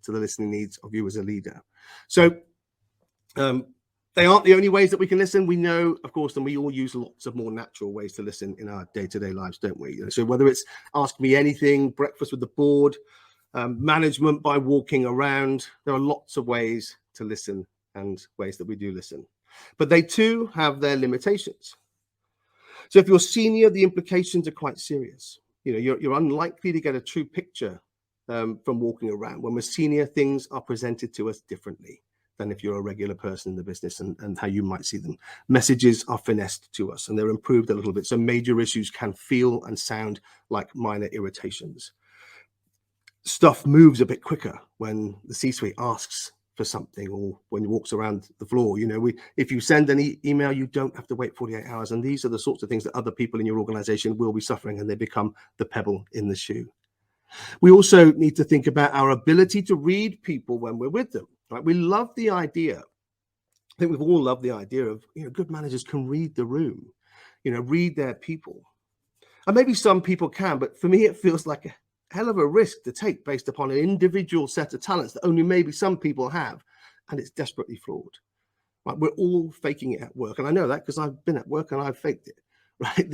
to the listening needs of you as a leader. So they aren't the only ways that we can listen. We know, of course, and we all use lots of more natural ways to listen in our day-to-day lives, don't we? So whether it's Ask Me Anything, breakfast with the board, management by walking around, there are lots of ways to listen and ways that we do listen. But they too have their limitations. So if you're senior, the implications are quite serious. You're unlikely to get a true picture from walking around. When we're senior, things are presented to us differently than if you're a regular person in the business and how you might see them. Messages are finessed to us and they're improved a little bit. So major issues can feel and sound like minor irritations. Stuff moves a bit quicker when the C-suite asks for something or when he walks around the floor. If you send an email, you don't have to wait 48 hours. And these are the sorts of things that other people in your organization will be suffering, and they become the pebble in the shoe. We also need to think about our ability to read people when we're with them. Right? We love the idea. I think we've all loved the idea of, good managers can read the room, read their people. And maybe some people can, but for me, it feels like a hell of a risk to take based upon an individual set of talents that only maybe some people have, and it's desperately flawed. Right? We're all faking it at work, and I know that because I've been at work and I've faked it. Right?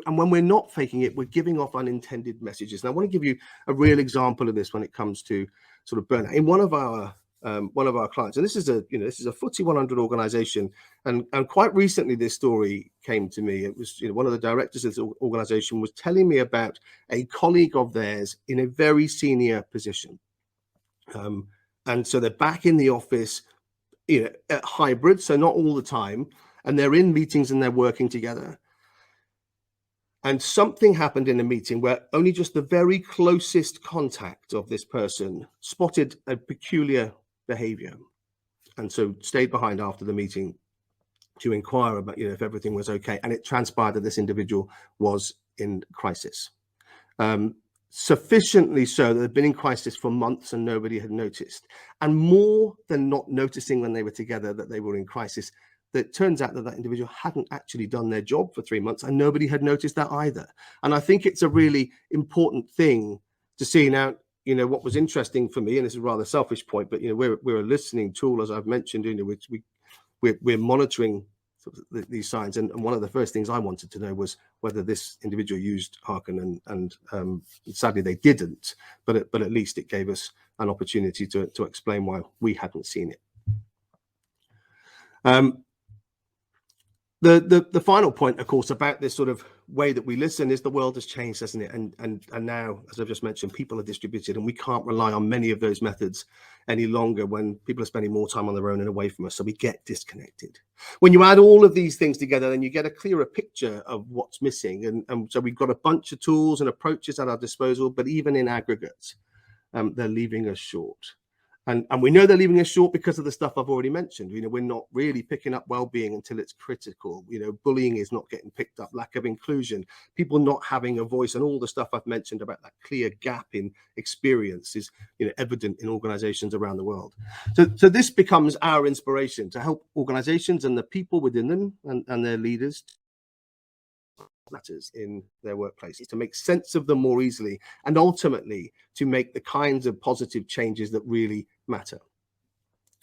And when we're not faking it, we're giving off unintended messages. And I want to give you a real example of this when it comes to sort of burnout. In one of our clients, and this is a FTSE 100 organization, and quite recently this story came to me. It was one of the directors of this organization was telling me about a colleague of theirs in a very senior position, and so they're back in the office, at hybrid, so not all the time, and they're in meetings and they're working together. And something happened in a meeting where only just the very closest contact of this person spotted a peculiar behavior, and so stayed behind after the meeting to inquire about if everything was okay. And it transpired that this individual was in crisis, sufficiently so that they'd been in crisis for months and nobody had noticed. And more than not noticing when they were together that they were in crisis, it turns out that individual hadn't actually done their job for 3 months, and nobody had noticed that either. And I think it's a really important thing to see. Now, what was interesting for me, and this is a rather selfish point, but we're a listening tool, as I've mentioned, which we're monitoring sort of these signs. And one of the first things I wanted to know was whether this individual used Harkn, and sadly they didn't. But at least it gave us an opportunity to explain why we hadn't seen it. The final point, of course, about this sort of way that we listen is the world has changed, hasn't it? And now, as I've just mentioned, people are distributed, and we can't rely on many of those methods any longer when people are spending more time on their own and away from us. So we get disconnected. When you add all of these things together, then you get a clearer picture of what's missing. And so we've got a bunch of tools and approaches at our disposal, but even in aggregate, they're leaving us short. And we know they're leaving us short because of the stuff I've already mentioned. We're not really picking up well-being until it's critical. Bullying is not getting picked up, lack of inclusion, people not having a voice, and all the stuff I've mentioned about that clear gap in experience is evident in organizations around the world. So this becomes our inspiration to help organizations and the people within them and their leaders matters in their workplaces, to make sense of them more easily, and ultimately to make the kinds of positive changes that really matter.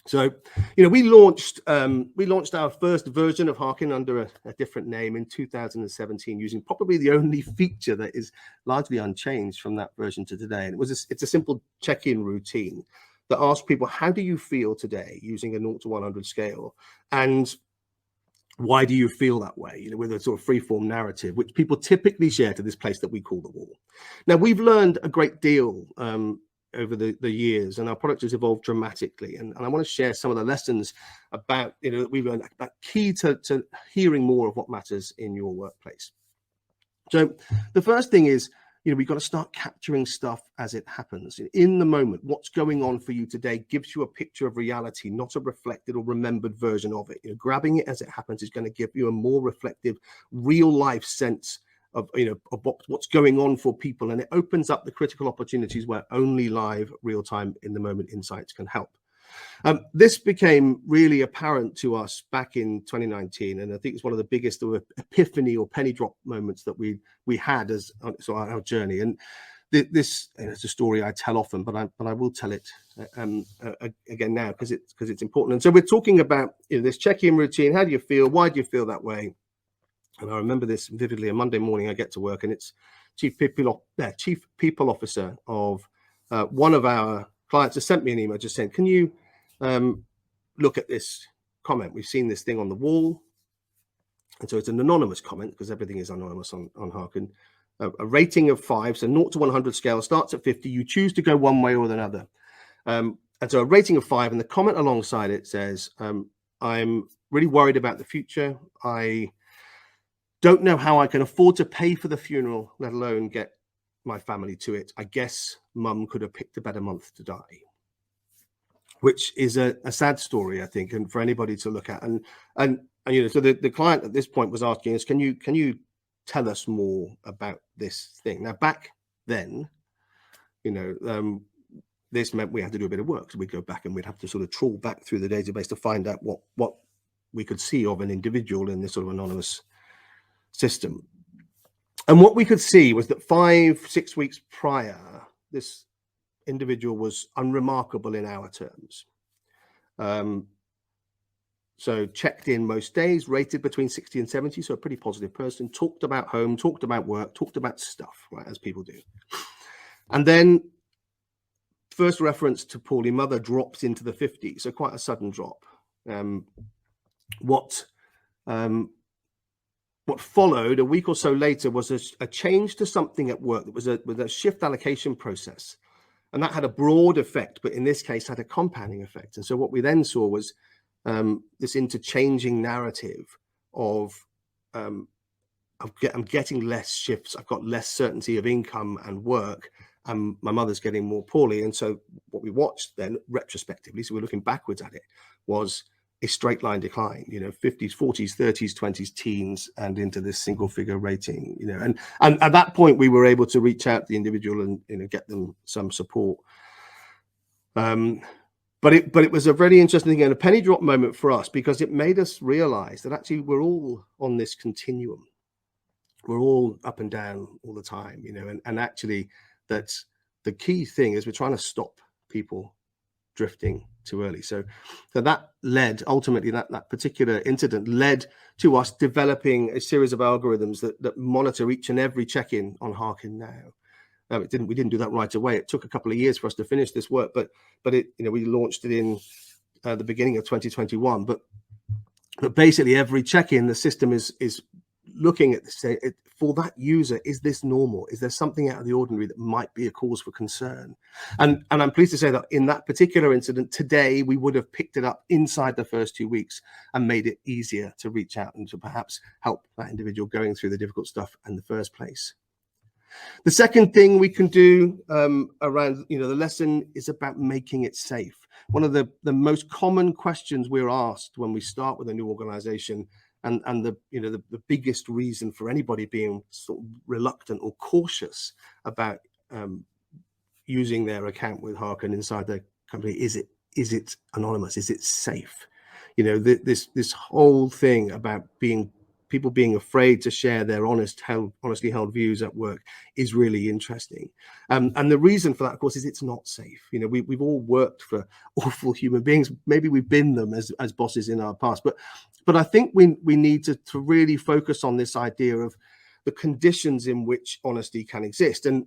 So, we launched our first version of Harkn under a different name in 2017, using probably the only feature that is largely unchanged from that version to today. And it's a simple check-in routine that asks people, how do you feel today, using a 0 to 100 scale? And why do you feel that way? With a sort of free-form narrative, which people typically share to this place that we call the wall. Now, we've learned a great deal over the years, and our product has evolved dramatically. And I want to share some of the lessons about, that we've learned about key to hearing more of what matters in your workplace. So the first thing is, we've got to start capturing stuff as it happens. In the moment, what's going on for you today gives you a picture of reality, not a reflected or remembered version of it. Grabbing it as it happens is going to give you a more reflective, real life sense of what's going on for people, and it opens up the critical opportunities where only live, real-time, in the moment insights can help. This became really apparent to us back in 2019, and I think it's one of the biggest epiphany or penny drop moments that we had as our journey. And this it's a story I tell often, but I will tell it again now because it's important. And so we're talking about this check-in routine. How do you feel? Why do you feel that way? And I remember this vividly. A Monday morning, I get to work, and it's chief people officer of one of our clients has sent me an email just saying, "Can you look at this comment? We've seen this thing on the wall." And so it's an anonymous comment because everything is anonymous on Harkn. A rating of 5, so 0 to 100 scale starts at 50. You choose to go one way or another. And so a rating of 5, and the comment alongside it says, "I'm really worried about the future. I don't know how I can afford to pay for the funeral, let alone get my family to it. I guess mum could have picked a better month to die," which is a sad story, I think, and for anybody to look at. And so the client at this point was asking us, can you tell us more about this thing? Now, back then, this meant we had to do a bit of work. So we'd go back and we'd have to sort of trawl back through the database to find out what we could see of an individual in this sort of anonymous system. And what we could see was that 5-6 weeks prior, this individual was unremarkable in our terms. So checked in most days, rated between 60 and 70, so a pretty positive person, talked about home, talked about work, talked about stuff, right, as people do. And then first reference to poorly mother drops into the 50s, so quite a sudden drop. What followed a week or so later was a change to something at work that was a shift allocation process. And that had a broad effect, but in this case had a compounding effect. And so what we then saw was this interchanging narrative of I'm getting less shifts, I've got less certainty of income and work, and my mother's getting more poorly. And so what we watched then retrospectively, so we're looking backwards at it, was a straight line decline, 50s, 40s, 30s, 20s, teens, and into this single figure rating, and at that point we were able to reach out to the individual and get them some support. But it was a very interesting thing and a penny drop moment for us, because it made us realize that actually we're all on this continuum. We're all up and down all the time, and actually that's the key thing is we're trying to stop people drifting too early. So that led ultimately, that particular incident led to us developing a series of algorithms that monitor each and every check-in on Harkn now. We didn't do that right away. It took a couple of years for us to finish this work, but we launched it in the beginning of 2021. But basically, every check-in, the system is looking at this, for that user, is this normal? Is there something out of the ordinary that might be a cause for concern? And I'm pleased to say that in that particular incident today, we would have picked it up inside the first 2 weeks and made it easier to reach out and to perhaps help that individual going through the difficult stuff in the first place. The second thing we can do around the lesson is about making it safe. One of the most common questions we're asked when we start with a new organization, and the biggest reason for anybody being sort of reluctant or cautious about using their account with Harkn inside their company, is it anonymous? Is it safe? This whole thing about people being afraid to share their honestly held views at work is really interesting. And the reason for that, of course, is it's not safe. We've all worked for awful human beings. Maybe we've been them as bosses in our past, but I think we need to really focus on this idea of the conditions in which honesty can exist. And